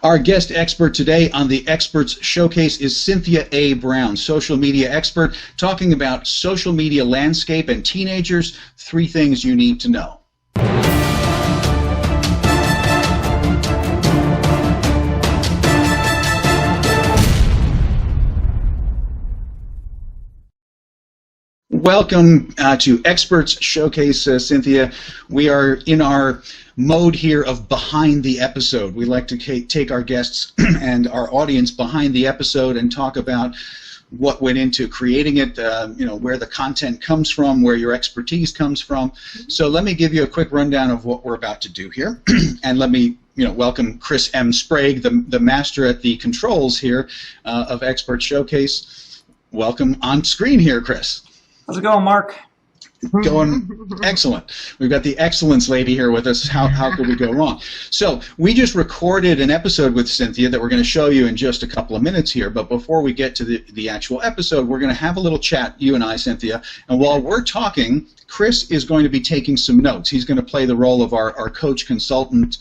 Our guest expert today on the Experts Showcase is Cynthia A. Brown, social media expert, talking about social media landscape and teenagers, 3 things you need to know. Welcome to Experts Showcase, Cynthia. We are in our mode here of behind the episode. We like to take our guests and our audience behind the episode and talk about what went into creating it, where the content comes from, where your expertise comes from. So let me give you a quick rundown of what we're about to do here. And let me welcome Chris M. Sprague, the master at the controls here of Experts Showcase. Welcome on screen here, Chris. How's it going, Mark? Going excellent. We've got the excellence lady here with us. How could we go wrong? So we just recorded an episode with Cynthia that we're going to show you in just a couple of minutes here. But before we get to the actual episode, we're going to have a little chat, you and I, Cynthia. And while we're talking, Chris is going to be taking some notes. He's going to play the role of our coach consultant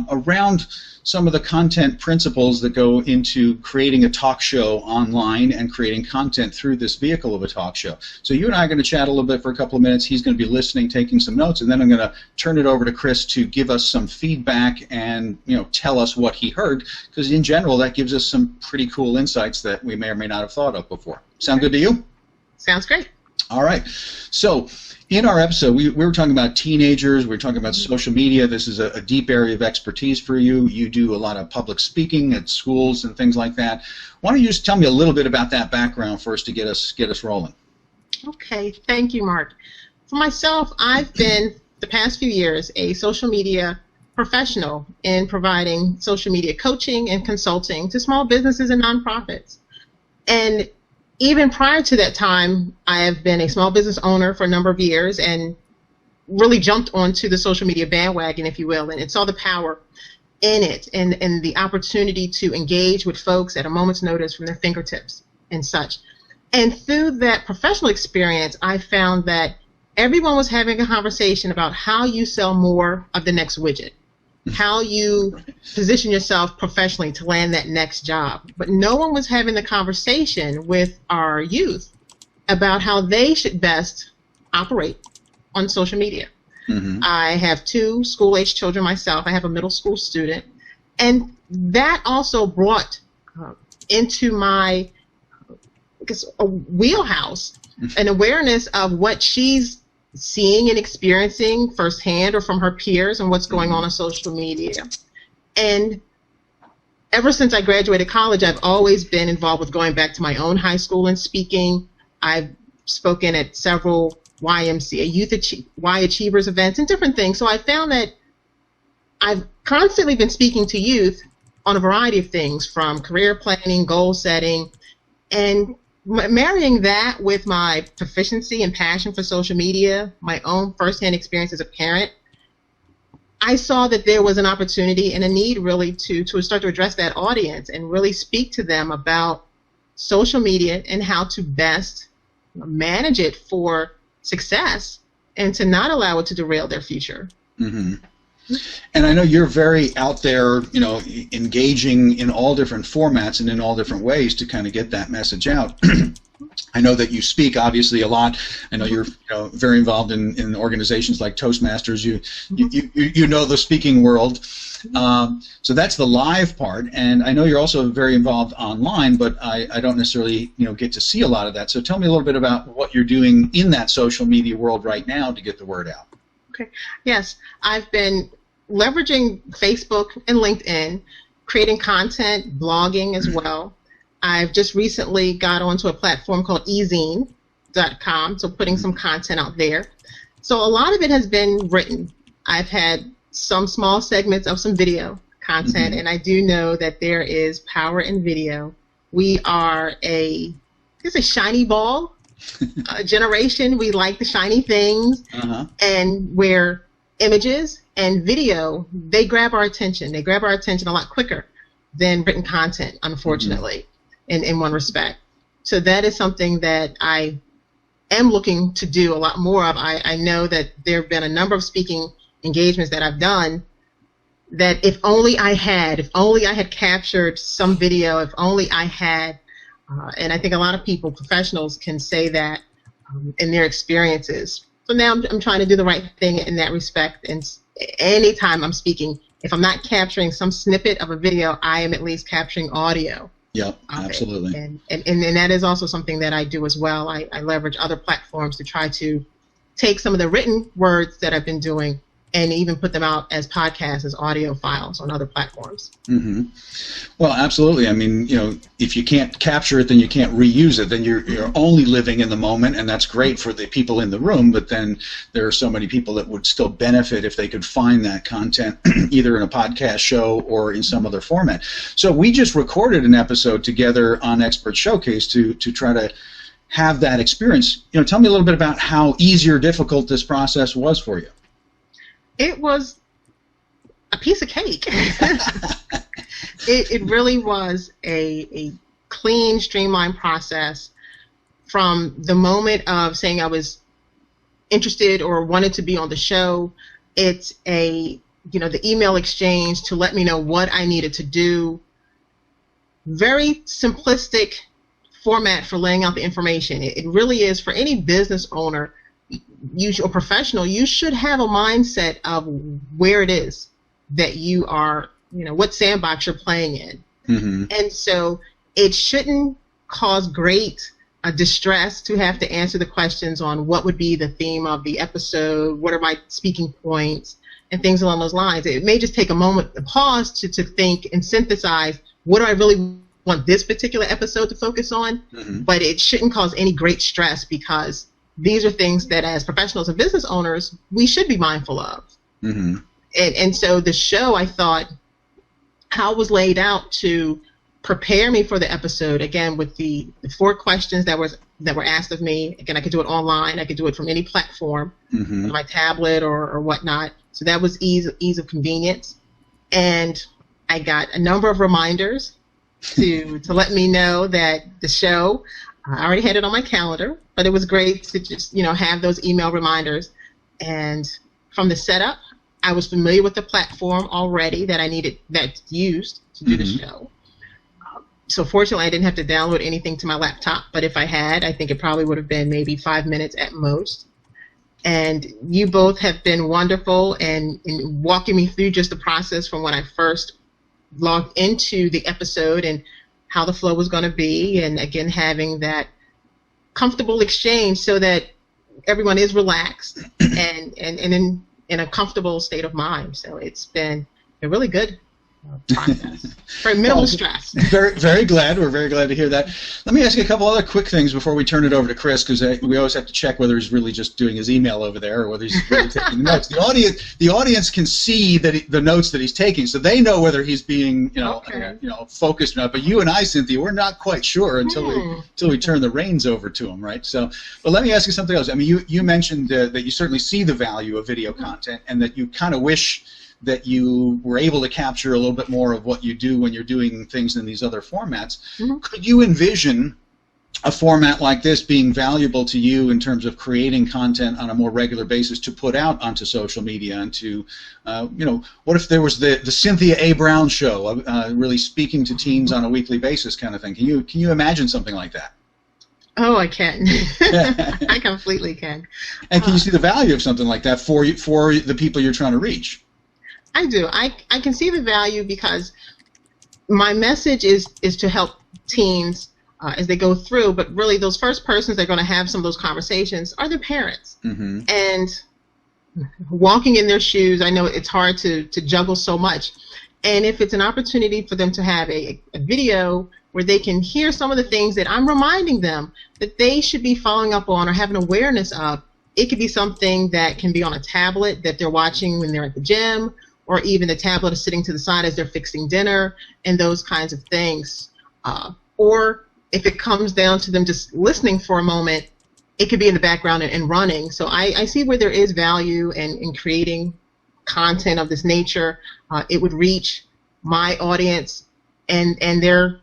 around some of the content principles that go into creating a talk show online and creating content through this vehicle of a talk show. So you and I are going to chat a little bit for a couple of minutes. He's going to be listening, taking some notes, and then I'm going to turn it over to Chris to give us some feedback and tell us what he heard, because in general that gives us some pretty cool insights that we may or may not have thought of before. Sound good to you? Sounds great. All right. So in our episode, we were talking about teenagers, we were talking about social media. This is a deep area of expertise for you. You do a lot of public speaking at schools and things like that. Why don't you just tell me a little bit about that background first to get us rolling? Okay, thank you, Mark. For myself, I've been, the past few years, a social media professional in providing social media coaching and consulting to small businesses and nonprofits. And even prior to that time, I have been a small business owner for a number of years and really jumped onto the social media bandwagon, if you will, and saw the power in it and the opportunity to engage with folks at a moment's notice from their fingertips and such. And through that professional experience, I found that everyone was having a conversation about how you sell more of the next widget, how you position yourself professionally to land that next job. But no one was having the conversation with our youth about how they should best operate on social media. Mm-hmm. I have 2 school-age children myself. I have a middle school student. And that also brought into my a wheelhouse an awareness of what she's seeing and experiencing firsthand or from her peers and what's going on social media. And ever since I graduated college, I've always been involved with going back to my own high school and speaking. I've spoken at several YMCA, Y Achievers events and different things. So I found that I've constantly been speaking to youth on a variety of things, from career planning, goal setting, and marrying that with my proficiency and passion for social media, my own firsthand experience as a parent, I saw that there was an opportunity and a need really to start to address that audience and really speak to them about social media and how to best manage it for success and to not allow it to derail their future. Mm-hmm. And I know you're very out there, engaging in all different formats and in all different ways to kind of get that message out. I know that you speak obviously a lot. I know you're very involved in organizations like Toastmasters. You know the speaking world. So that's the live part, and I know you're also very involved online, but I don't necessarily get to see a lot of that. So tell me a little bit about what you're doing in that social media world right now to get the word out. Okay. Yes, I've been leveraging Facebook and LinkedIn, creating content, blogging as well. I've just recently got onto a platform called ezine.com, so putting some content out there. So a lot of it has been written. I've had some small segments of some video content, and I do know that there is power in video. We are a shiny ball generation. We like the shiny things, and where images and video, they grab our attention. They grab our attention a lot quicker than written content, unfortunately, in one respect. So that is something that I am looking to do a lot more of. I know that there have been a number of speaking engagements that I've done that if only I had captured some video, if only I had, and I think a lot of people, professionals, can say that in their experiences. So now I'm trying to do the right thing in that respect, and anytime I'm speaking, if I'm not capturing some snippet of a video, I am at least capturing audio. Yep, absolutely. And that is also something that I do as well. I leverage other platforms to try to take some of the written words that I've been doing and even put them out as podcasts, as audio files on other platforms. Mm-hmm. Well, absolutely. I mean, if you can't capture it, then you can't reuse it. Then you're only living in the moment, and that's great for the people in the room, but then there are so many people that would still benefit if they could find that content either in a podcast show or in some other format. So we just recorded an episode together on Expert Showcase to try to have that experience. Tell me a little bit about how easy or difficult this process was for you. It was a piece of cake. It really was a clean, streamlined process from the moment of saying I was interested or wanted to be on the show. It's the email exchange to let me know what I needed to do. Very simplistic format for laying out the information. It really is for any business owner or professional. You should have a mindset of where it is that you are, what sandbox you're playing in. Mm-hmm. And so it shouldn't cause great distress to have to answer the questions on what would be the theme of the episode, what are my speaking points, and things along those lines. It may just take a moment, a pause to think and synthesize, what do I really want this particular episode to focus on? Mm-hmm. But it shouldn't cause any great stress, because these are things that as professionals and business owners, we should be mindful of. Mm-hmm. And so the show, I thought, how it was laid out to prepare me for the episode, again, with the 4 questions that were asked of me. Again, I could do it online. I could do it from any platform, mm-hmm. my tablet or whatnot. So that was ease of convenience. And I got a number of reminders to let me know that the show, I already had it on my calendar, but it was great to just, have those email reminders. And from the setup, I was familiar with the platform already that's used to do mm-hmm. the show. So fortunately, I didn't have to download anything to my laptop, but if I had, I think it probably would have been maybe 5 minutes at most. And you both have been wonderful in walking me through just the process from when I first logged into the episode and how the flow was going to be, and again having that comfortable exchange so that everyone is relaxed and in a comfortable state of mind. So it's been a really good process. Very minimal stress. Very, very glad. We're very glad to hear that. Let me ask you a couple other quick things before we turn it over to Chris, because we always have to check whether he's really just doing his email over there or whether he's really taking notes. The audience can see the notes that he's taking, so they know whether he's being focused or not. But you and I, Cynthia, we're not quite sure until we turn the reins over to him, right? So, but let me ask you something else. I mean, you mentioned that you certainly see the value of video content, and that you kind of wish that you were able to capture a little bit more of what you do when you're doing things in these other formats. Mm-hmm. Could you envision a format like this being valuable to you in terms of creating content on a more regular basis to put out onto social media and to, what if there was the Cynthia A. Brown show, really speaking to teams on a weekly basis kind of thing? Can you imagine something like that? Oh, I can. I completely can. And can you see the value of something like that for the people you're trying to reach? I do. I can see the value, because my message is to help teens as they go through, but really those first persons that are going to have some of those conversations are their parents. Mm-hmm. And walking in their shoes, I know it's hard to juggle so much. And if it's an opportunity for them to have a video where they can hear some of the things that I'm reminding them that they should be following up on or having awareness of, it could be something that can be on a tablet that they're watching when they're at the gym, or even the tablet is sitting to the side as they're fixing dinner, and those kinds of things. Or if it comes down to them just listening for a moment, it could be in the background and running. So I see where there is value in creating content of this nature. It would reach my audience and their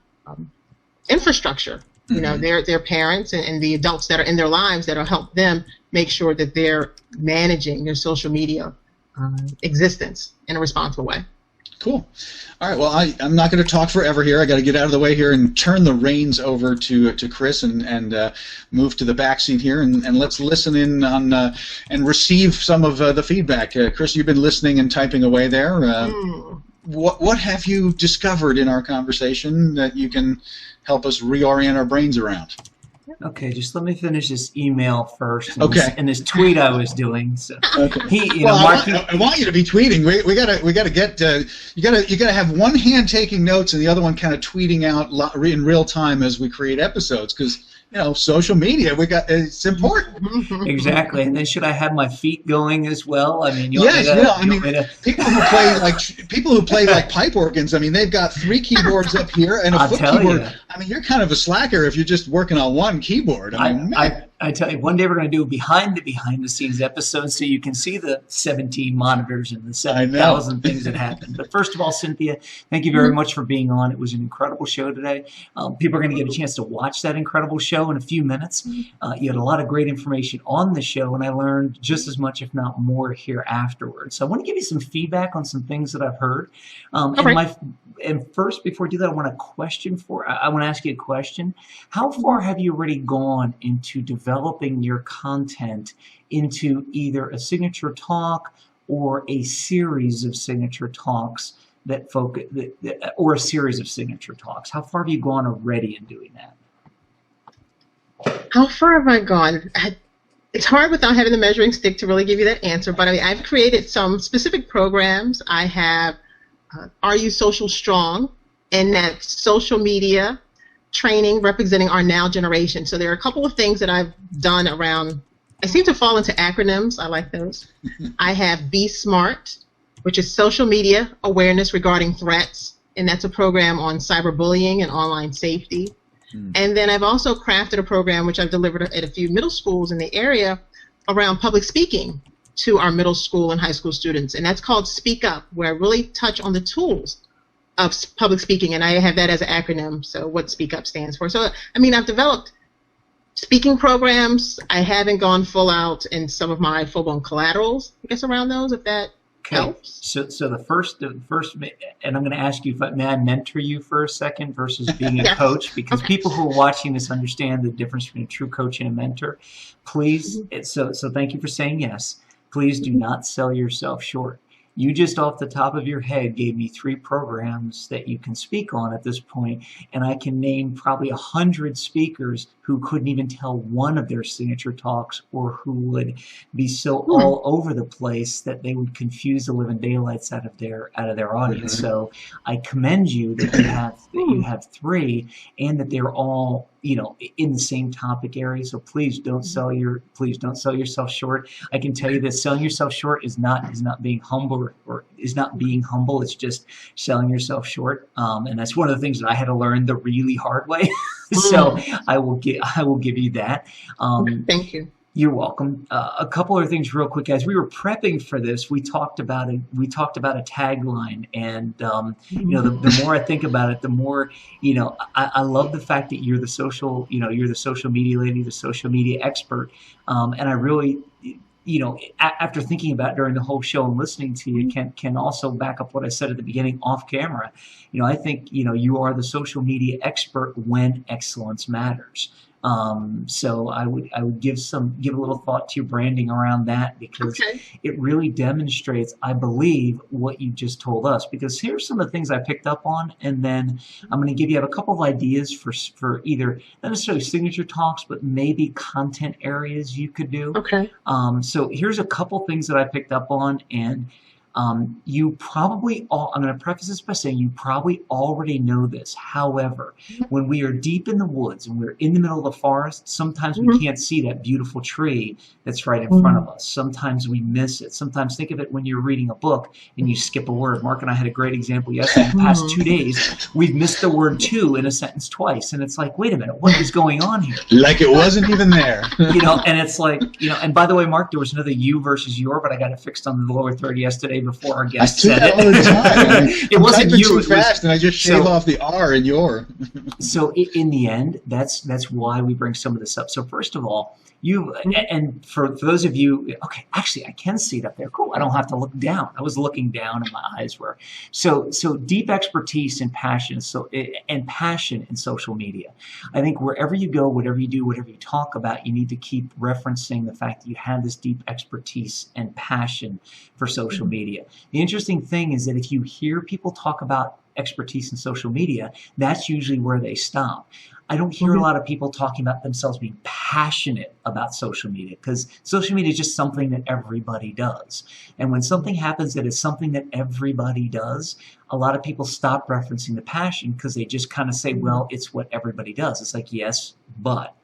infrastructure, mm-hmm. Their parents and the adults that are in their lives that will help them make sure that they're managing their social media existence in a responsible way. Cool. All right. Well, I'm not going to talk forever here. I got to get out of the way here and turn the reins over to Chris and move to the back seat here, and let's listen in on and receive some of the feedback. Chris, you've been listening and typing away there. What have you discovered in our conversation that you can help us reorient our brains around? Okay, just let me finish this email first. Okay. And this tweet I was doing. So okay. I want you to be tweeting. We gotta get you gotta have one hand taking notes and the other one kind of tweeting out in real time as we create episodes, because social media, it's important. Exactly. And then should I have my feet going as well? I mean, people who play like pipe organs. I mean, they've got 3 keyboards up here and a foot keyboard. I mean, you're kind of a slacker if you're just working on one keyboard. I tell you, one day we're going to do behind the scenes episode so you can see the 17 monitors and the 7,000 things that happened. But first of all, Cynthia, thank you very much for being on. It was an incredible show today. People are going to get a chance to watch that incredible show in a few minutes. You had a lot of great information on the show, and I learned just as much, if not more, here afterwards. So I want to give you some feedback on some things that I've heard. And first, before I do that, I want to ask you a question. How far have you already gone into developing your content into either a signature talk or a series of signature talks or a series of signature talks? How far have you gone already in doing that? How far have I gone? It's hard without having the measuring stick to really give you that answer, but I've created some specific programs. I have Are You Social Strong? And that's social media training representing our now generation. So there are a couple of things that I've done around, I seem to fall into acronyms. I like those. I have Be Smart, which is social media awareness regarding threats, and that's a program on cyberbullying and online safety. And then I've also crafted a program which I've delivered at a few middle schools in the area around public speaking to our middle school and high school students, and that's called Speak Up, where I really touch on the tools of public speaking, and I have that as an acronym, so what Speak Up stands for. So, I mean, I've developed speaking programs. I haven't gone full out in some of my full-blown collaterals, I guess, around those, if that helps. So the first, and I'm going to ask you, may I mentor you for a second versus being a coach? Because people who are watching this understand the difference between a true coach and a mentor. Please, so thank you for saying yes. Please do not sell yourself short. You just off the top of your head gave me 3 programs that you can speak on at this point, and I can name probably 100 speakers who couldn't even tell one of their signature talks, or who would be so all over the place that they would confuse the living daylights out of their audience. So I commend you that you have 3, and that they're all in the same topic area. So please don't sell yourself short. I can tell you that selling yourself short is not being humble, or is not being humble. It's just selling yourself short. And that's one of the things that I had to learn the really hard way. So I will give you that. Thank you. You're welcome. A couple other things real quick. As we were prepping for this, we talked about a tagline, and the more I think about it, the more I love the fact that you're the social media lady, the social media expert, and I really, after thinking about it during the whole show and listening to you, can also back up what I said at the beginning off camera. I think you are the social media expert when excellence matters. So I would give a little thought to your branding around that, because it really demonstrates, I believe, what you just told us. Because here's some of the things I picked up on, and then I'm going to give you a couple of ideas for either not necessarily signature talks, but maybe content areas you could do. So here's a couple things that I picked up on, and I'm going to preface this by saying you probably already know this. However, when we are deep in the woods and we're in the middle of the forest, sometimes we can't see that beautiful tree that's right in front of us. Sometimes we miss it. Sometimes think of it when you're reading a book and you skip a word. Mark and I had a great example yesterday. In the past 2 days, we've missed the word "to" in a sentence twice. And it's like, wait a minute, what is going on here? Like it wasn't even there. And it's like, and by the way, Mark, there was another you versus your, but I got it fixed on the lower third yesterday before our guest said it. All the time. It wasn't you. Too fast, and I just shave off the R in your. So in the end, that's why we bring some of this up. So first of all, And for those of you, okay, actually I can see it up there. Cool. I don't have to look down. I was looking down and my eyes were. So deep expertise and passion, passion in social media. I think wherever you go, whatever you do, whatever you talk about, you need to keep referencing the fact that you have this deep expertise and passion for social media. The interesting thing is that if you hear people talk about expertise in social media, that's usually where they stop. I don't hear a lot of people talking about themselves being passionate about social media, because social media is just something that everybody does. And when something happens that is something that everybody does, a lot of people stop referencing the passion because they just kind of say, well, it's what everybody does. It's like, yes, but.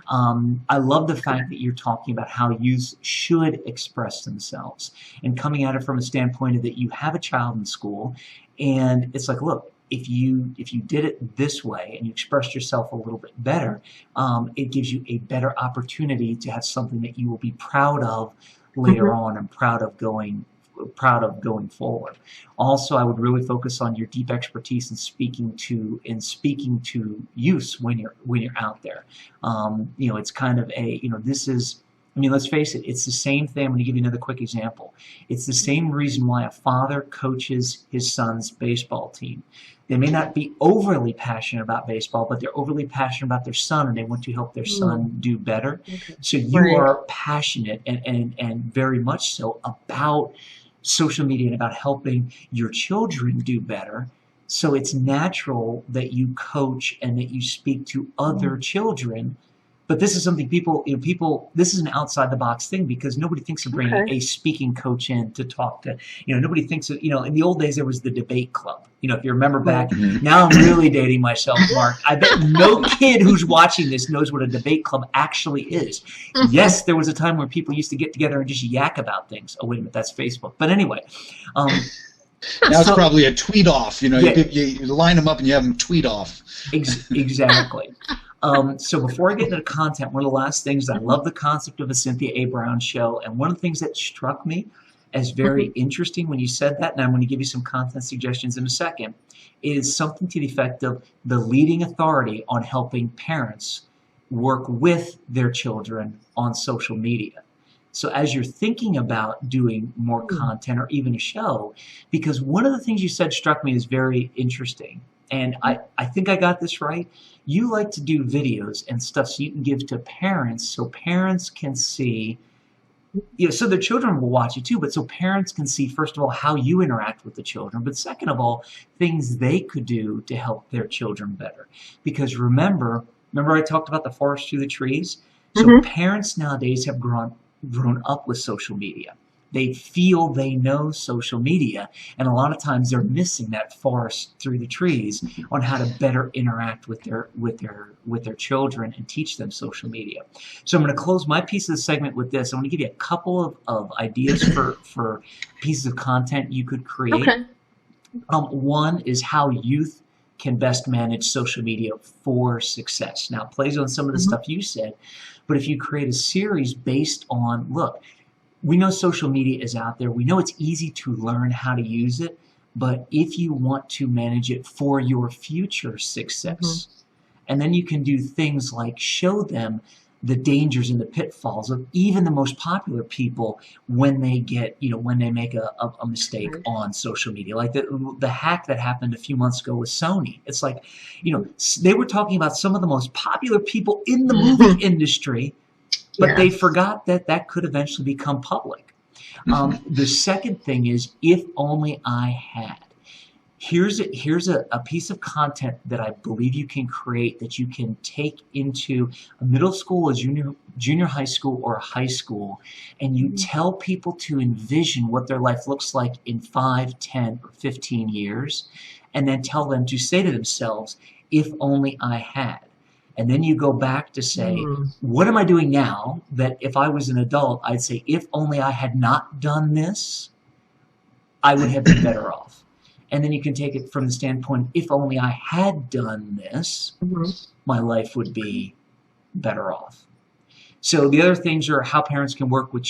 I love the fact that you're talking about how youth should express themselves and coming at it from a standpoint of that you have a child in school, and it's like, look, if you did it this way and you expressed yourself a little bit better, it gives you a better opportunity to have something that you will be proud of later on and proud of going forward. Also, I would really focus on your deep expertise in speaking to youth when you're out there. It's kind of this is. I mean, let's face it, it's the same thing. I'm going to give you another quick example. It's the same reason why a father coaches his son's baseball team. They may not be overly passionate about baseball, but they're overly passionate about their son, and they want to help their son do better. Okay. So you are passionate and very much so about social media and about helping your children do better. So it's natural that you coach and that you speak to other children. But this is something this is an outside the box thing, because nobody thinks of bringing a speaking coach in to talk to, nobody thinks of, in the old days there was the debate club. If you remember back, now I'm really dating myself, Mark. I bet no kid who's watching this knows what a debate club actually is. Yes, there was a time where people used to get together and just yak about things. Oh, wait a minute, that's Facebook. But anyway. Now it's probably a tweet off. You line them up and you have them tweet off. Exactly. So before I get into the content, one of the last things, I love the concept of a Cynthia A. Brown show, and one of the things that struck me as very interesting when you said that, and I'm going to give you some content suggestions in a second, is something to the effect of the leading authority on helping parents work with their children on social media. So as you're thinking about doing more content or even a show, because one of the things you said struck me as very interesting, and I think I got this right. You like to do videos and stuff so you can give to parents so parents can see, so their children will watch it too, but so parents can see, first of all, how you interact with the children, but second of all, things they could do to help their children better. Because remember I talked about the forest through the trees? So parents nowadays have grown up with social media. They feel they know social media, and a lot of times they're missing that forest through the trees on how to better interact with their children and teach them social media. So I'm going to close my piece of the segment with this. I'm going to give you a couple of ideas for pieces of content you could create. Okay. One is how youth can best manage social media for success. Now, it plays on some of the stuff you said, but if you create a series based on, look, we know social media is out there. We know it's easy to learn how to use it, but if you want to manage it for your future success, and then you can do things like show them the dangers and the pitfalls of even the most popular people when they get, when they make a mistake on social media. Like the hack that happened a few months ago with Sony. It's like, they were talking about some of the most popular people in the movie industry, but they forgot that could eventually become public. The second thing is, if only I had. Here's a piece of content that I believe you can create that you can take into a middle school, a junior high school, or a high school, and you tell people to envision what their life looks like in 5, 10, or 15 years, and then tell them to say to themselves, if only I had. And then you go back to say, what am I doing now that if I was an adult, I'd say, if only I had not done this, I would have been better off. And then you can take it from the standpoint, if only I had done this, my life would be better off. So the other things are how parents can work with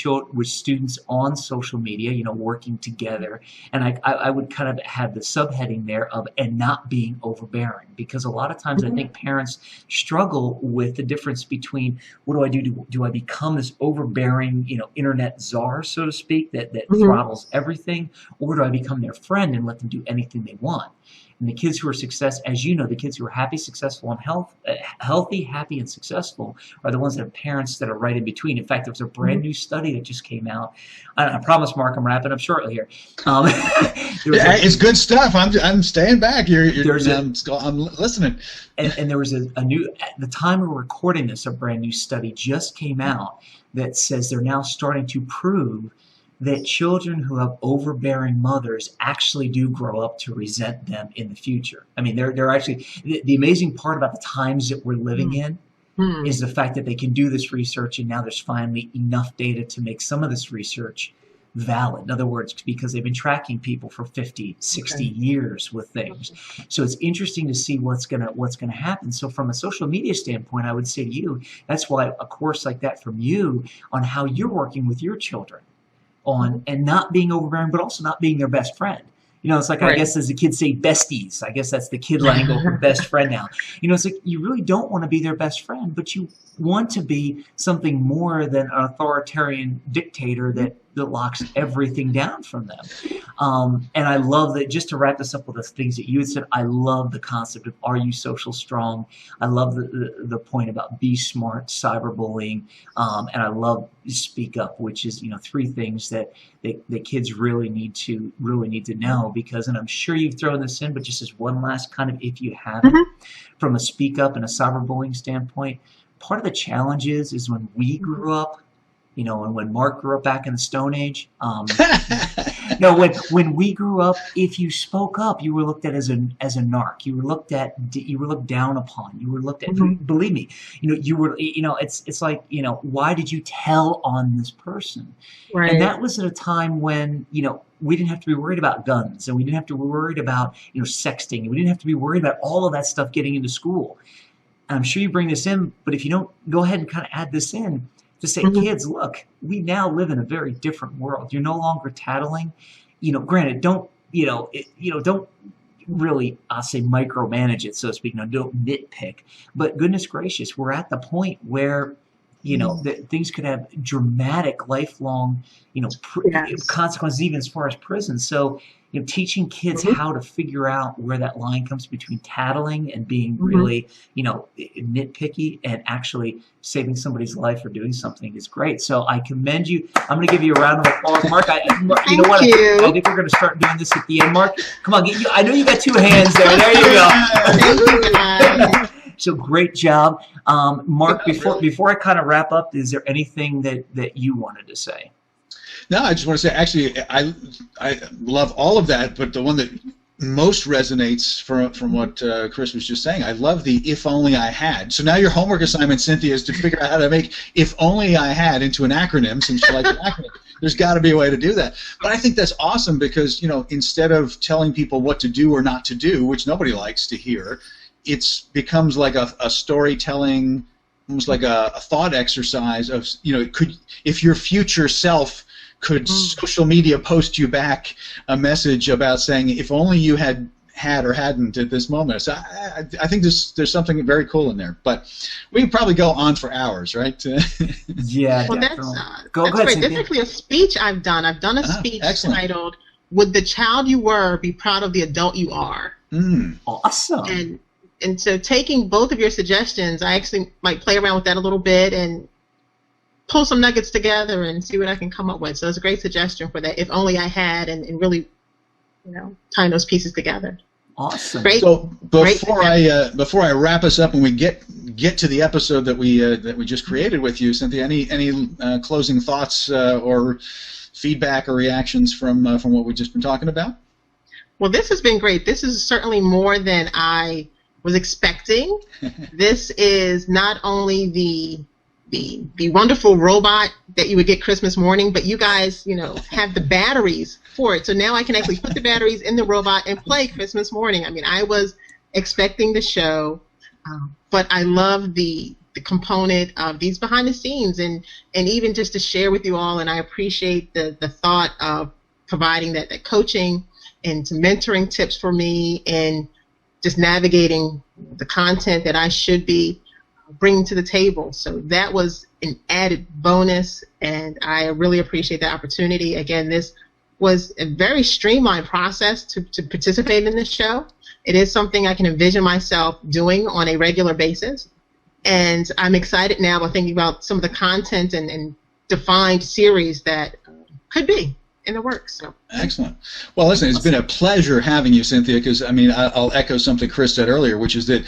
students on social media, working together. And I would kind of have the subheading there of and not being overbearing, because a lot of times I think parents struggle with the difference between what do I do? Do I become this overbearing, internet czar, so to speak, that throttles everything, or do I become their friend and let them do anything they want? And the kids who are the kids who are happy, successful, and healthy, happy, and successful are the ones that have parents that are right in between. In fact, there was a brand new study that just came out. I promise, Mark, I'm wrapping up shortly here. It's good stuff. I'm staying back. I'm listening. And there was a new, at the time we're recording this, a brand new study just came out that says they're now starting to prove that children who have overbearing mothers actually do grow up to resent them in the future. I mean, they're actually, the amazing part about the times that we're living in is the fact that they can do this research, and now there's finally enough data to make some of this research valid. In other words, because they've been tracking people for 50, 60 years with things. So it's interesting to see what's gonna happen. So from a social media standpoint, I would say to you, that's why a course like that from you on how you're working with your children and not being overbearing, but also not being their best friend. It's like, I guess as the kids say, besties. I guess that's the kid lingo for best friend now. It's like you really don't want to be their best friend, but you want to be something more than an authoritarian dictator that locks everything down from them. And I love that, just to wrap this up with the things that you had said, I love the concept of are you social strong? I love the point about be smart, cyberbullying, and I love speak up, which is, 3 things that the kids really need to know, because, and I'm sure you've thrown this in, but just as one last kind of, if you haven't, from a speak up and a cyberbullying standpoint, part of the challenge is when we grew up, and when Mark grew up back in the Stone Age, when we grew up, if you spoke up, you were looked at as a narc. You were looked down upon. You were looked at. Believe me, you were. It's like, why did you tell on this person? Right. And that was at a time when we didn't have to be worried about guns, and we didn't have to be worried about sexting, and we didn't have to be worried about all of that stuff getting into school. And I'm sure you bring this in, but if you don't, go ahead and kind of add this in. To say, kids, look, we now live in a very different world. You're no longer tattling. Granted, don't really, I'll say, micromanage it, so to speak. Don't nitpick. But goodness gracious, we're at the point where, that things could have dramatic, lifelong, consequences, even as far as prison. So, teaching kids how to figure out where that line comes between tattling and being really, nitpicky and actually saving somebody's life or doing something is great. So I commend you. I'm going to give you a round of applause, Mark. I think we're going to start doing this at the end, Mark. Come on, I know you got 2 hands there. There you go. Thank you, guys. So great job, Mark. Before I kind of wrap up, is there anything that you wanted to say? No, I just want to say, actually, I love all of that, but the one that most resonates from what Chris was just saying, I love the "if only I had." So now your homework assignment, Cynthia, is to figure out how to make "if only I had" into an acronym, since you like an acronym. There's got to be a way to do that. But I think that's awesome because, instead of telling people what to do or not to do, which nobody likes to hear, it becomes like a storytelling, almost like a thought exercise of, if your future self could social media post you back a message about saying, if only you had or hadn't at this moment. So I think there's something very cool in there. But we can probably go on for hours, right? Yeah, well, definitely. That's go ahead, great. That's actually a speech I've done. I've done a speech titled, "Would the child you were be proud of the adult you are?" Awesome. And so taking both of your suggestions, I actually might play around with that a little bit and pull some nuggets together and see what I can come up with. So it's a great suggestion for that. If only I had, and really, tying those pieces together. Awesome. Great. So before I wrap us up and we get to the episode that we just created with you, Cynthia, any closing thoughts or feedback or reactions from what we've just been talking about? Well, this has been great. This is certainly more than I was expecting. This is not only the wonderful robot that you would get Christmas morning, but you guys, have the batteries for it. So now I can actually put the batteries in the robot and play Christmas morning. I mean, I was expecting the show, but I love the the component of these behind the scenes, and even just to share with you all. And I appreciate the thought of providing that coaching and some mentoring tips for me, and just navigating the content that I should be bringing to the table. So that was an added bonus, and I really appreciate the opportunity. Again, this was a very streamlined process to participate in this show. It is something I can envision myself doing on a regular basis, and I'm excited now about thinking about some of the content and defined series that could be in the works. So. Excellent. Well, listen, it's been a pleasure having you, Cynthia, because, I mean, I'll echo something Chris said earlier, which is that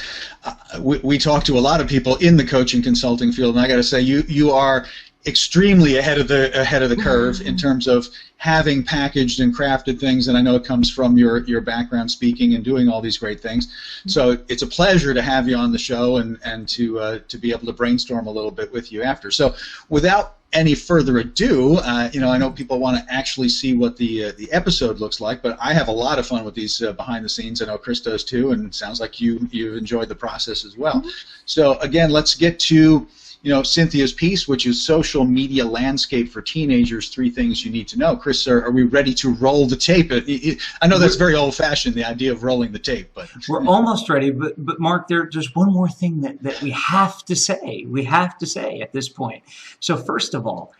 we talk to a lot of people in the coaching consulting field, and I got to say, you are extremely ahead of the curve in terms of having packaged and crafted things, and I know it comes from your background speaking and doing all these great things. So it's a pleasure to have you on the show and to be able to brainstorm a little bit with you after. So without any further ado, you know, I know people want to actually see what the episode looks like, but I have a lot of fun with these behind the scenes. I know Chris does too, and it sounds like you enjoyed the process as well. So again, let's get to Cynthia's piece, which is Social Media Landscape for Teenagers, 3 Things You Need to Know. Chris, are we ready to roll the tape? I know that's very old-fashioned, the idea of rolling the tape, but we're almost ready. But Mark, there's one more thing that we have to say. We have to say at this point. So first of all,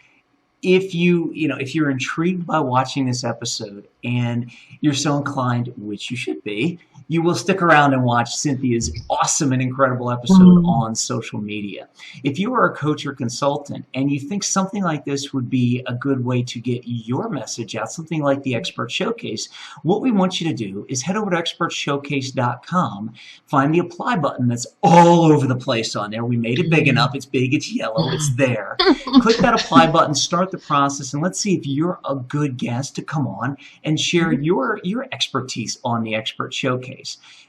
if you're intrigued by watching this episode and you're so inclined, which you should be, you will stick around and watch Cynthia's awesome and incredible episode on social media. If you are a coach or consultant and you think something like this would be a good way to get your message out, something like the Expert Showcase, what we want you to do is head over to expertshowcase.com, find the apply button that's all over the place on there. We made it big enough. It's big, it's yellow, it's there. Click that apply button, start the process, and let's see if you're a good guest to come on and share your expertise on the Expert Showcase.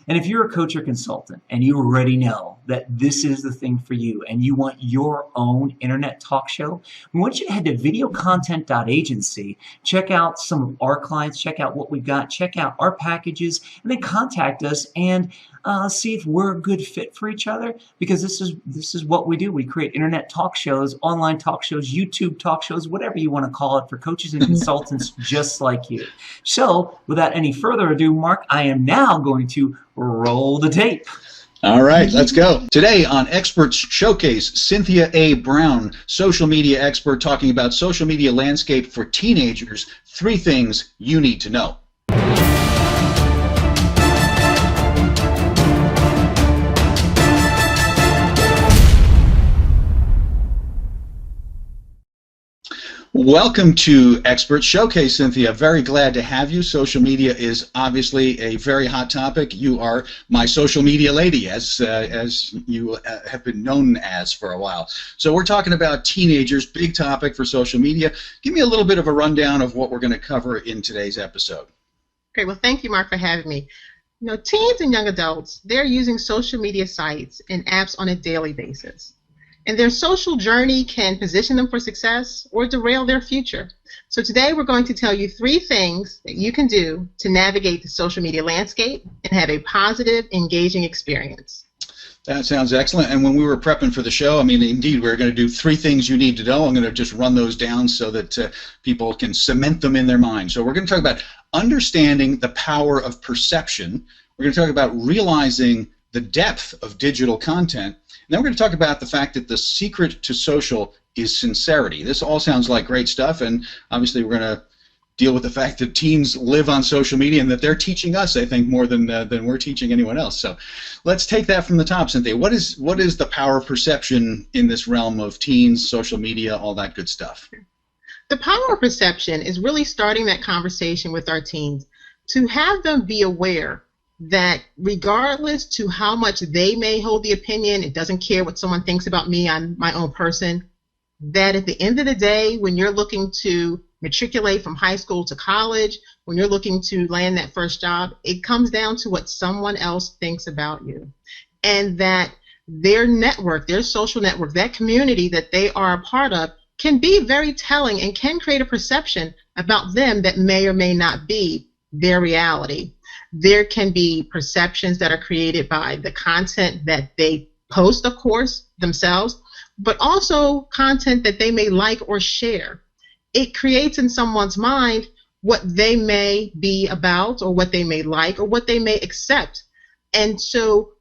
And if you're a coach or consultant and you already know that this is the thing for you and you want your own internet talk show, we want you to head to VideoContent.Agency, check out some of our clients, check out what we've got, check out our packages, and then contact us and see if we're a good fit for each other, because this is what we do. We create internet talk shows, online talk shows, YouTube talk shows, whatever you want to call it, for coaches and consultants just like you. So without any further ado, Mark, I am now going to roll the tape. All right, let's go. Today on Expert Showcase, Cynthia A. Brown, social media expert, talking about social media landscape for teenagers, 3 things you need to know. Welcome to Expert Showcase, Cynthia. Very glad to have you. Social media is obviously a very hot topic. You are my social media lady, as you have been known as for a while. So we're talking about teenagers, big topic for social media. Give me a little bit of a rundown of what we're going to cover in today's episode. Great. Well, thank you, Mark, for having me. Teens and young adults, they're using social media sites and apps on a daily basis. And their social journey can position them for success or derail their future. So today we're going to tell you 3 things that you can do to navigate the social media landscape and have a positive, engaging experience. That sounds excellent. And when we were prepping for the show, I mean, indeed, we're going to do 3 things you need to know. I'm going to just run those down so that people can cement them in their mind. So we're going to talk about understanding the power of perception. We're going to talk about realizing the depth of digital content. And then we're going to talk about the fact that the secret to social is sincerity. This all sounds like great stuff, and obviously we're going to deal with the fact that teens live on social media and that they're teaching us, I think, more than we're teaching anyone else. So let's take that from the top, Cynthia. What is the power of perception in this realm of teens, social media, all that good stuff? The power of perception is really starting that conversation with our teens to have them be aware that regardless to how much they may hold the opinion, it doesn't care what someone thinks about me, I'm my own person, that at the end of the day, when you're looking to matriculate from high school to college, when you're looking to land that first job, it comes down to what someone else thinks about you. And that their network, their social network, that community that they are a part of can be very telling and can create a perception about them that may or may not be their reality. There can be perceptions that are created by the content that they post, of course, themselves, but also content that they may like or share. It creates in someone's mind what they may be about, or what they may like, or what they may accept. And so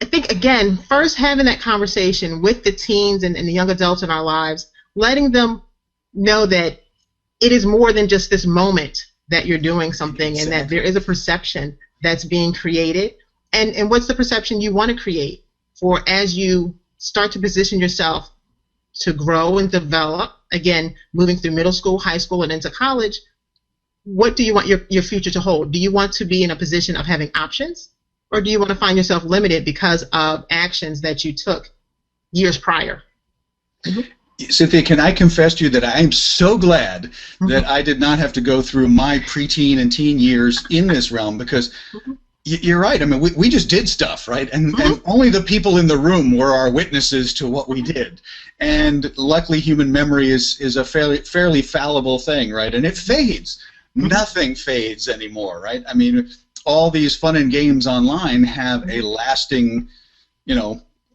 I think, again, first having that conversation with the teens and the young adults in our lives, letting them know that it is more than just this moment that you're doing something, and that there is a perception that's being created. And what's the perception you want to create for as you start to position yourself to grow and develop, again, moving through middle school, high school, and into college? What do you want your future to hold? Do you want to be in a position of having options, or do you want to find yourself limited because of actions that you took years prior? Mm-hmm. Cynthia, can I confess to you that I am so glad that I did not have to go through my preteen and teen years in this realm, because you're right. I mean, we just did stuff, right? And only the people in the room were our witnesses to what we did. And luckily, human memory is a fairly fallible thing, right? And it fades. Nothing fades anymore, right? I mean, all these fun and games online have a lasting,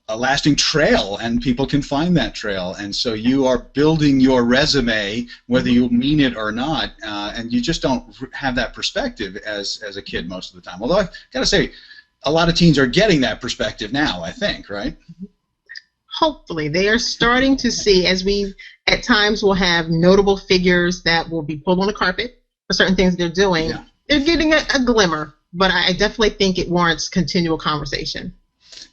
a lasting trail, and people can find that trail. And so you are building your resume, whether you mean it or not, and you just don't have that perspective as a kid most of the time. Although I've got to say, a lot of teens are getting that perspective now, I think, right? Hopefully. They are starting to see, as we at times will have notable figures that will be pulled on the carpet for certain things they're doing. Yeah. They're getting a glimmer, but I definitely think it warrants continual conversation.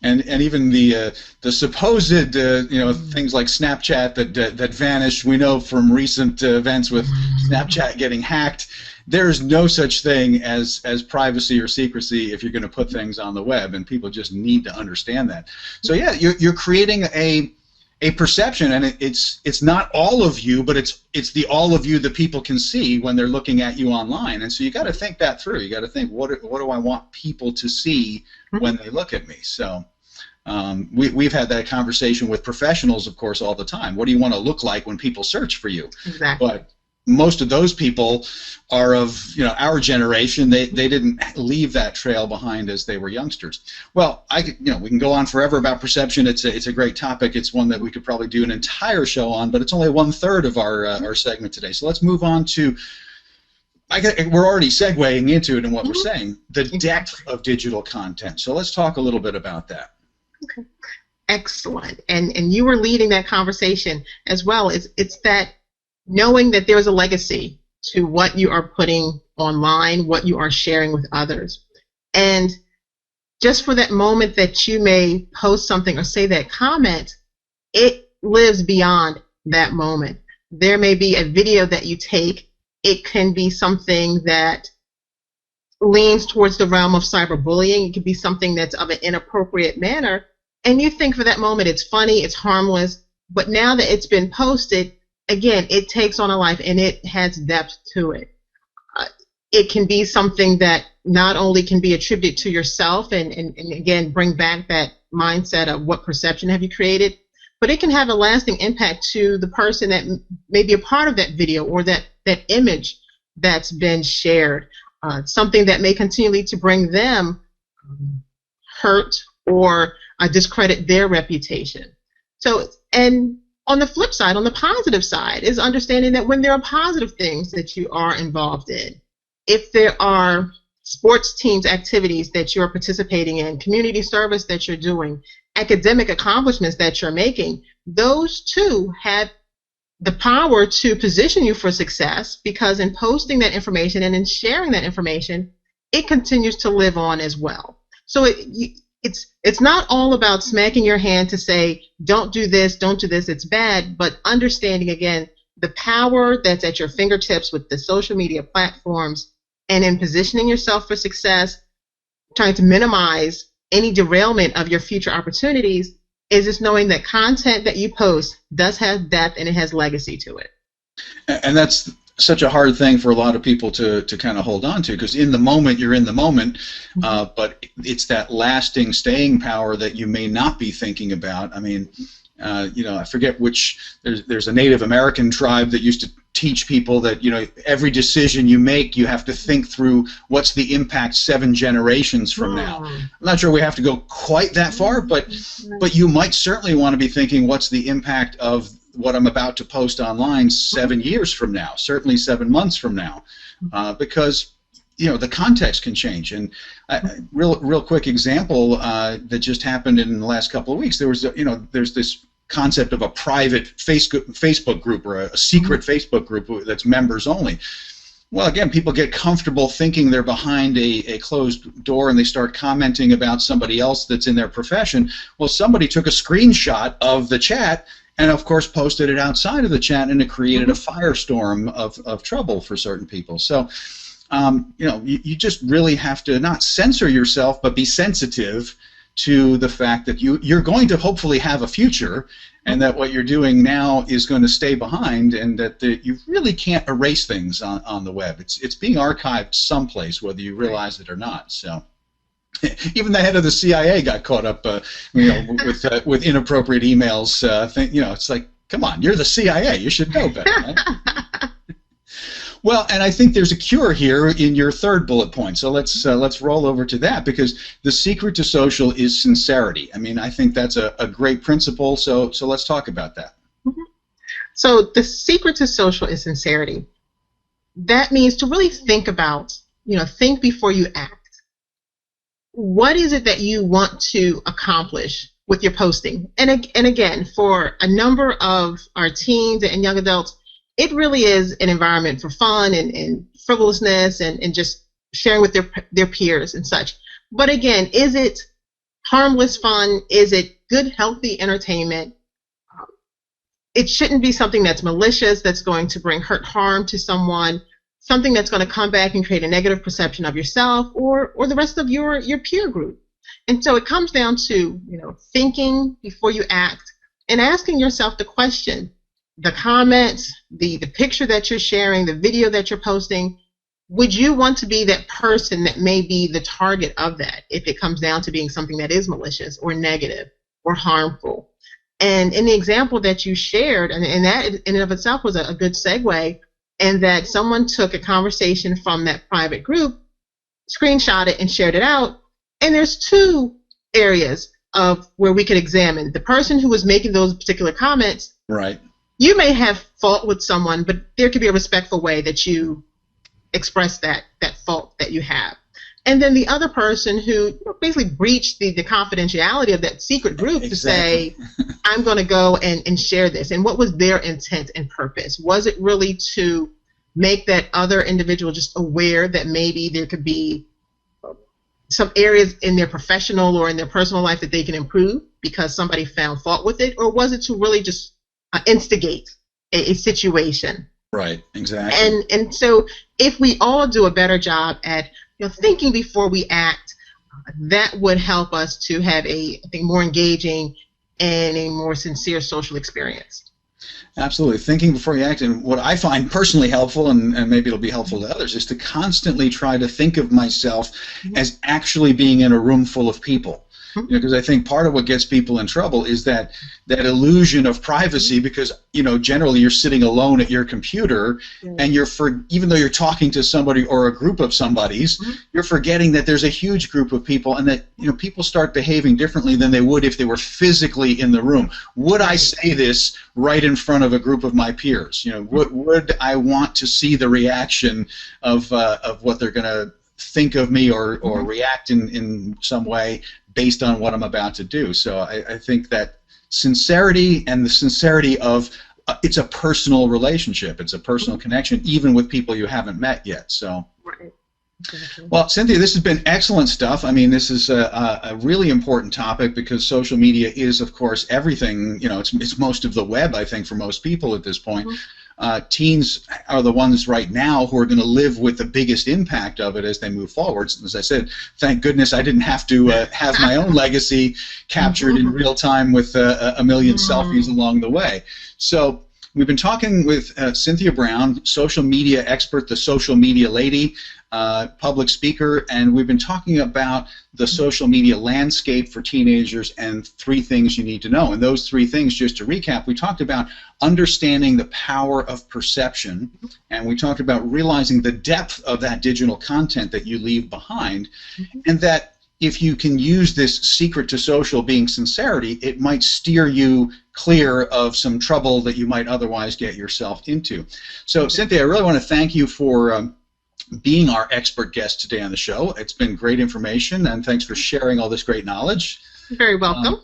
And even the supposed things like Snapchat that vanished. We know from recent events with Snapchat getting hacked, there's no such thing as privacy or secrecy if you're going to put things on the web, and people just need to understand that. So yeah, you're creating a perception, and it's not all of you, but it's the all of you that people can see when they're looking at you online. And so you got to think that through. You got to think, what do I want people to see when they look at me? So we've had that conversation with professionals, of course, all the time. What do you want to look like when people search for you? Exactly. But most of those people are of our generation. They didn't leave that trail behind as they were youngsters. Well, we can go on forever about perception. It's a great topic. It's one that we could probably do an entire show on, but it's only 1/3 of our segment today. So let's move on to. We're already segueing into it in what we're saying, the depth of digital content. So let's talk a little bit about that. Okay. Excellent. And you were leading that conversation as well. It's that knowing that there's a legacy to what you are putting online, what you are sharing with others. And just for that moment that you may post something or say that comment, it lives beyond that moment. There may be a video that you take. It can be something that leans towards the realm of cyberbullying. It could be something that's of an inappropriate manner. And you think for that moment it's funny, it's harmless, but now that it's been posted, again, it takes on a life and it has depth to it. It can be something that not only can be attributed to yourself and again, bring back that mindset of what perception have you created, but it can have a lasting impact to the person that may be a part of that video or that image that's been shared, something that may continually to bring them hurt or discredit their reputation. So, and on the flip side, on the positive side, is understanding that when there are positive things that you are involved in, if there are sports teams activities that you're participating in, community service that you're doing, academic accomplishments that you're making, those too have the power to position you for success, because in posting that information and in sharing that information, it continues to live on as well. So it's not all about smacking your hand to say, don't do this, it's bad, but understanding, again, the power that's at your fingertips with the social media platforms, and in positioning yourself for success, trying to minimize any derailment of your future opportunities, is just knowing that content that you post does have depth and it has legacy to it. And that's such a hard thing for a lot of people to kind of hold on to, because in the moment you're in the moment, but it's that lasting staying power that you may not be thinking about. I mean, I forget which. There's a Native American tribe that used to teach people that every decision you make, you have to think through what's the impact 7 generations from now. I'm not sure we have to go quite that far, but you might certainly want to be thinking what's the impact of what I'm about to post online 7 years from now, certainly 7 months from now, because the context can change. And real quick example that just happened in the last couple of weeks. There was there's this concept of a private Facebook group or a secret Facebook group that's members only. Well, again, people get comfortable thinking they're behind a closed door and they start commenting about somebody else that's in their profession. Well, somebody took a screenshot of the chat and, of course, posted it outside of the chat, and it created a firestorm of trouble for certain people. So, you just really have to not censor yourself, but be sensitive to the fact that you're going to hopefully have a future, and that what you're doing now is going to stay behind, and that you really can't erase things on the web. It's being archived someplace, whether you realize it or not. So. Even the head of the CIA got caught up, with inappropriate emails. It's like, come on, you're the CIA. You should know better. Right? Well, and I think there's a cure here in your third bullet point. So let's roll over to that, because the secret to social is sincerity. I mean, I think that's a great principle. So let's talk about that. So the secret to social is sincerity. That means to really think about, think before you act. What is it that you want to accomplish with your posting? And again, for a number of our teens and young adults, it really is an environment for fun and frivolousness and just sharing with their peers and such. But again, is it harmless fun? Is it good, healthy entertainment? It shouldn't be something that's malicious, that's going to bring harm to someone, something that's going to come back and create a negative perception of yourself or the rest of your peer group. And so it comes down to, thinking before you act and asking yourself the question, the comments, the picture that you're sharing, the video that you're posting, would you want to be that person that may be the target of that if it comes down to being something that is malicious or negative or harmful? And in the example that you shared, and that in and of itself was a good segue, and that someone took a conversation from that private group, screenshot it, and shared it out. And there's 2 areas of where we could examine. The person who was making those particular comments, right? You may have fault with someone, but there could be a respectful way that you express that fault that you have. And then the other person who basically breached the confidentiality of that secret group to say, I'm going to go and share this. And what was their intent and purpose? Was it really to make that other individual just aware that maybe there could be some areas in their professional or in their personal life that they can improve because somebody found fault with it? Or was it to really just instigate a situation? Right, exactly. And so if we all do a better job at thinking before we act, that would help us to have I think, more engaging and a more sincere social experience. Absolutely. Thinking before you act. And what I find personally helpful, and maybe it'll be helpful to others, is to constantly try to think of myself as actually being in a room full of people. Because I think part of what gets people in trouble is that illusion of privacy, because generally you're sitting alone at your computer, and even though you're talking to somebody or a group of somebody's, you're forgetting that there's a huge group of people, and that people start behaving differently than they would if they were physically in the room. Would I say this right in front of a group of my peers? Would I want to see the reaction of what they're going to think of me or react in some way based on what I'm about to do? So I think that sincerity, and the sincerity of it's a personal relationship, it's a personal connection, even with people you haven't met yet. So, well, Cynthia, this has been excellent stuff. I mean, this is a really important topic, because social media is, of course, everything. It's most of the web, I think, for most people at this point. Teens are the ones right now who are going to live with the biggest impact of it as they move forwards. As I said, thank goodness I didn't have to have my own legacy captured in real time with a million selfies along the way. So we've been talking with Cynthia Brown, social media expert, the social media lady, public speaker, and we've been talking about the social media landscape for teenagers and 3 things you need to know. And those 3 things, just to recap, we talked about understanding the power of perception, and we talked about realizing the depth of that digital content that you leave behind, and that if you can use this secret to social being sincerity, it might steer you clear of some trouble that you might otherwise get yourself into. So, Cynthia, I really want to thank you for being our expert guest today on the show. It's been great information, and thanks for sharing all this great knowledge. You're very welcome.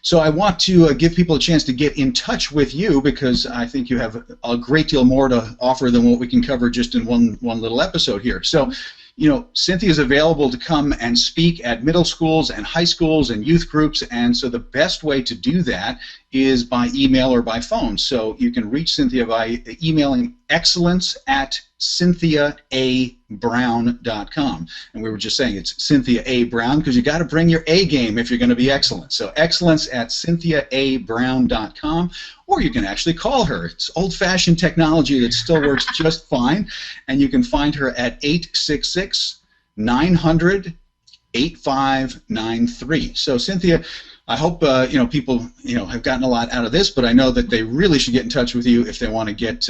So I want to give people a chance to get in touch with you, because I think you have a great deal more to offer than what we can cover just in one little episode here. So, you know, Cynthia is available to come and speak at middle schools and high schools and youth groups, and so the best way to do that is by email or by phone. So you can reach Cynthia by emailing excellence@CynthiaABrown.com. And we were just saying it's Cynthia A. Brown, because you got to bring your A game if you're going to be excellent. So excellence@CynthiaABrown.com, or you can actually call her. It's old-fashioned technology that still works just fine, and you can find her at 866-900-8593. So Cynthia, I hope you know, people have gotten a lot out of this, but I know that they really should get in touch with you if they want to get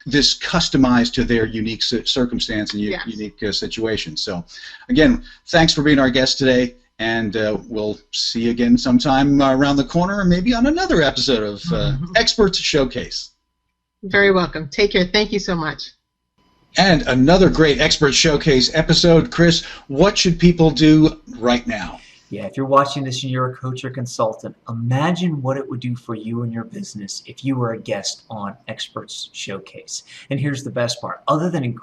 this customized to their unique circumstance and unique situation. So, again, thanks for being our guest today, and we'll see you again sometime around the corner, or maybe on another episode of Experts Showcase. Very welcome. Take care. Thank you so much. And another great Expert Showcase episode. Chris, what should people do right now? Yeah, if you're watching this and you're a coach or consultant, imagine what it would do for you and your business if you were a guest on Experts Showcase. And here's the best part. Other than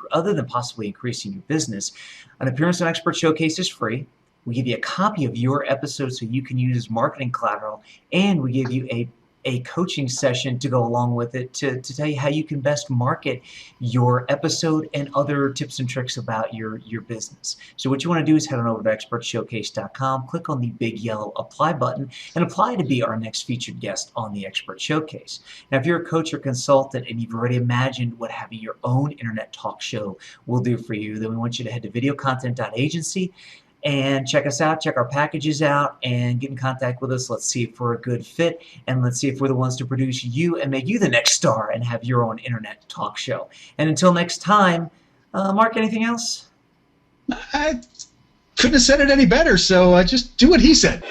possibly increasing your business, an appearance on Experts Showcase is free. We give you a copy of your episode so you can use as marketing collateral, and we give you a coaching session to go along with it to tell you how you can best market your episode and other tips and tricks about your business. So what you want to do is head on over to expertshowcase.com, click on the big yellow apply button, and apply to be our next featured guest on the Expert Showcase. Now, if you're a coach or consultant and you've already imagined what having your own internet talk show will do for you, then we want you to head to VideoContent.Agency and check us out, check our packages out, and get in contact with us. Let's see if we're a good fit, and let's see if we're the ones to produce you and make you the next star and have your own internet talk show. And until next time, Mark, anything else? I couldn't have said it any better, so just do what he said.